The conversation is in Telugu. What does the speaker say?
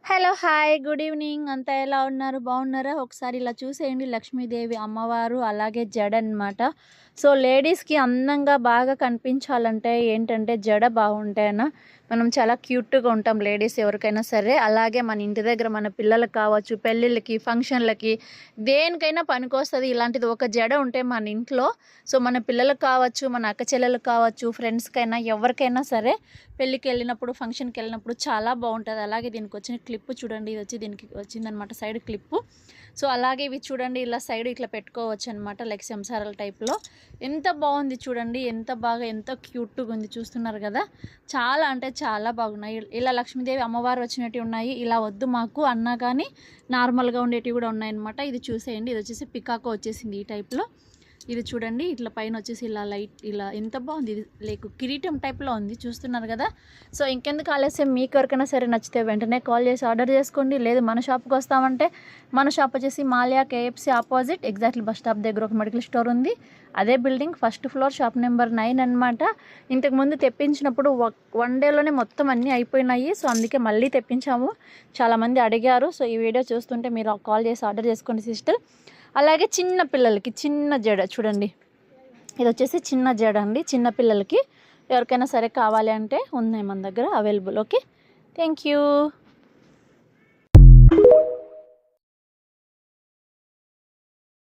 హలో! హాయ్. Good evening. అంతా ఎలా ఉన్నారు? బాగున్నారా? ఒకసారి ఇలా చూసేయండి. లక్ష్మీదేవి అమ్మవారు అలాగే జడ అనమాట. సో, లేడీస్‌కి అందంగా బాగా కనిపించాలంటే ఏంటంటే జడ బాగుంటేనా మనం చాలా క్యూట్‌గా ఉంటాం లేడీస్ ఎవరికైనా సరే. అలాగే మన ఇంటి దగ్గర మన పిల్లలకి కావచ్చు, పెళ్ళిళ్ళకి, ఫంక్షన్‌లకి దేనికైనా పనికొస్తది. ఇలాంటిది ఒక జడ ఉంటే మన ఇంట్లో సో, మన పిల్లలకు కావచ్చు, మన అక్క చెల్లెలకు కావచ్చు, ఫ్రెండ్స్‌కైనా ఎవరికైనా సరే పెళ్ళికెళ్ళినప్పుడు, ఫంక్షన్‌కెళ్ళినప్పుడు చాలా బావుంటది. అలాగే దీనికొచ్చిన క్లిప్ చూడండి. ఇదొచ్చి దీనికి వచ్చిందనమాట సైడ్ క్లిప్పు. సో, అలాగే ఇవి చూడండి ఇలా సైడ్ ఇట్లా పెట్టుకోవచ్చనమాట. లైక్ సంసారాల టైప్‌లో. ఎంత బావుంది చూడండి. ఎంత బాగా ఎంత క్యూట్‌గుంది చూస్తున్నారు గదా! చాలా అంటే చాలా బాగున్నాయి. ఇలా లక్ష్మీదేవి అమ్మవారు వచ్చినటివి ఉన్నాయి. ఇలా వద్దు మాకు అన్నా కానీ నార్మల్‌గా ఉండేటివి గూడా ఉన్నాయన్నమాట. ఇది చూసేయండి. ఇదొచ్చేసి పికాకో వచ్చేసింది ఈ టైప్‌లో. ఇది చూడండి ఇట్లా పైన వచ్చేసి ఇలా లైట్ ఇలా ఎంత బాగుంది ఇది లైక్ కిరీటం టైప్లో ఉంది చూస్తున్నారు కదా. సో ఇంకెందుకు ఆలస్యం, మీకు ఎవరికైనా సరే నచ్చితే వెంటనే కాల్ చేసి ఆర్డర్ చేసుకోండి. లేదు మన షాప్కి వస్తామంటే మన షాప్ వచ్చేసి Mallya KFC opposite exactly bus stop దగ్గర ఒక మెడికల్ స్టోర్ ఉంది. అదే building first floor shop number 9 అనమాట. ఇంతకుముందు తెప్పించినప్పుడు 1 డేలోనే మొత్తం అన్నీ అయిపోయినాయి. సో అందుకే మళ్ళీ తెప్పించాము. చాలామంది అడిగారు. సో ఈ వీడియో చూస్తుంటే మీరు కాల్ చేసి ఆర్డర్ చేసుకోండి సిస్టర్. అలాగే చిన్న పిల్లలకి చిన్న జడ చూడండి. ఇది వచ్చేసి చిన్న జడ అండి. చిన్న పిల్లలకి ఎవరికైనా సరే కావాలి అంటే ఉన్నాయి మన దగ్గర అవైలబుల్. Okay, thank you.